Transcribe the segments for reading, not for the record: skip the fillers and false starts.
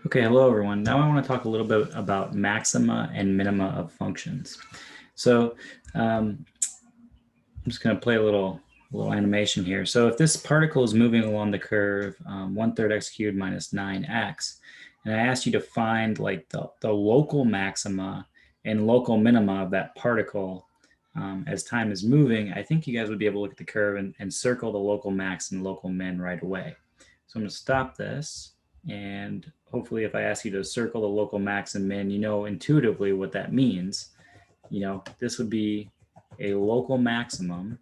Okay, hello everyone. Now I want to talk a little bit about maxima and minima of functions. So I'm just going to play a little animation here. So if this particle is moving along the curve 1/3 x cubed minus 9x, and I asked you to find like the local maxima and local minima of that particle as time is moving, I think you guys would be able to look at the curve and circle the local max and local min right away. So I'm going to stop this. And hopefully if I ask you to circle the local max and min, you know intuitively what that means. You know, this would be a local maximum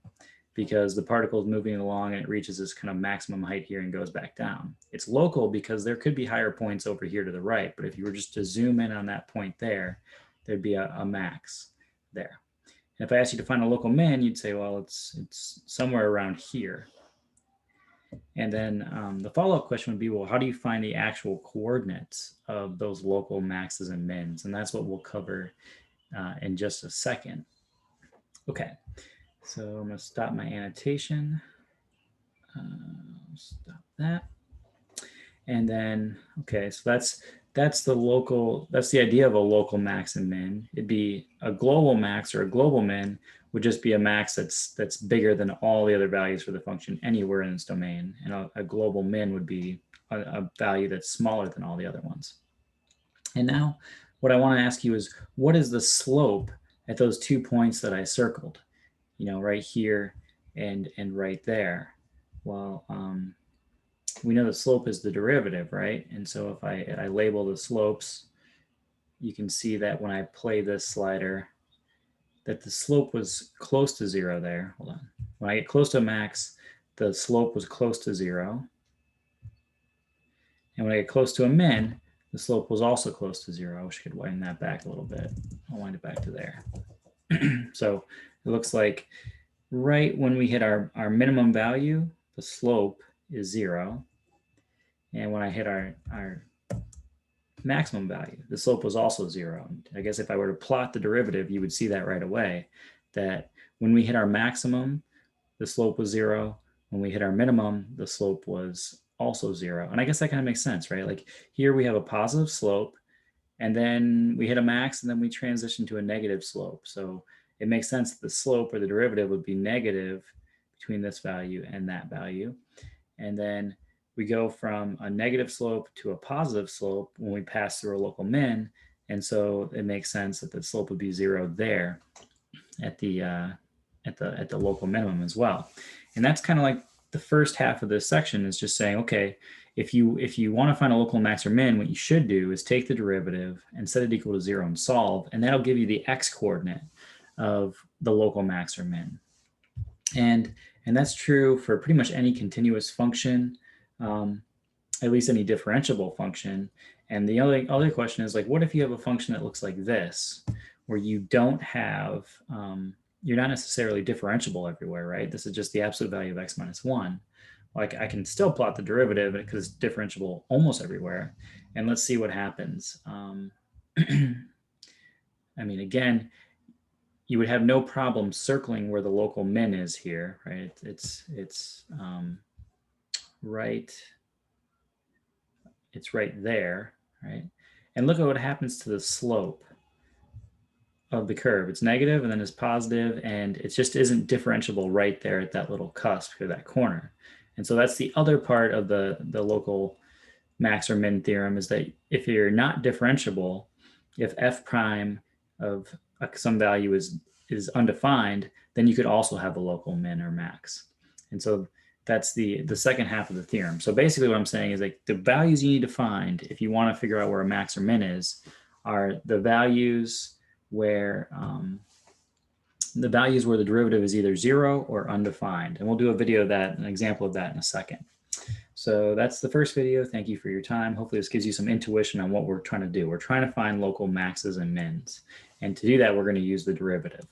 because the particle is moving along and it reaches this kind of maximum height here and goes back down. It's local because there could be higher points over here to the right, but if you were just to zoom in on that point there, there'd be a max there. And if I asked you to find a local min, you'd say, well, it's somewhere around here. And then the follow-up question would be, well, how do you find the actual coordinates of those local maxes and mins? And that's what we'll cover in just a second. Okay, so I'm going to stop my annotation. Stop that. And then, okay, so that's the idea of a local max and min. It'd be a global max or a global min would just be a max that's bigger than all the other values for the function anywhere in this domain. And a global min would be a value that's smaller than all the other ones. And now what I want to ask you is, what is the slope at those 2 points that I circled? You know, right here and right there. Well, we know the slope is the derivative, right? And so if I label the slopes, you can see that when I play this slider, that the slope was close to 0 there. Hold on. When I get close to max, the slope was close to 0. And when I get close to a min, the slope was also close to 0. I wish I could wind that back a little bit. I'll wind it back to there. So it looks like right when we hit our minimum value, the slope is 0. And when I hit our maximum value, the slope was also 0. I guess if I were to plot the derivative, you would see that right away, that when we hit our maximum, the slope was 0. When we hit our minimum, the slope was also 0. And I guess that kind of makes sense, right? Like here we have a positive slope, and then we hit a max, and then we transition to a negative slope. So it makes sense that the slope or the derivative would be negative between this value and that value. And then we go from a negative slope to a positive slope when we pass through a local min. And so it makes sense that the slope would be 0 there at the local minimum as well. And that's kind of like the first half of this section is just saying, okay, if you want to find a local max or min, what you should do is take the derivative and set it equal to 0 and solve, and that'll give you the x coordinate of the local max or min. And that's true for pretty much any continuous function, at least any differentiable function. And the other question is, like, what if you have a function that looks like this, where you don't have, you're not necessarily differentiable everywhere, right? This is just the absolute value of x minus 1. Like, I can still plot the derivative because it's differentiable almost everywhere. And let's see what happens. I mean, again, you would have no problem circling where the local min is here, right? It's right there, right? And look at what happens to the slope of the curve. It's negative and then it's positive, and it just isn't differentiable right there at that little cusp or that corner. And so that's the other part of the local max or min theorem, is that if you're not differentiable, if f prime of some value is undefined, then you could also have a local min or max. And so that's the second half of the theorem. So basically what I'm saying is, like, the values you need to find if you want to figure out where a max or min is are the values where the derivative is either 0 or undefined. And we'll do a video of that, an example of that in a second. So that's the first video. Thank you for your time. Hopefully this gives you some intuition on what we're trying to do. We're trying to find local maxes and mins. And to do that, we're going to use the derivative.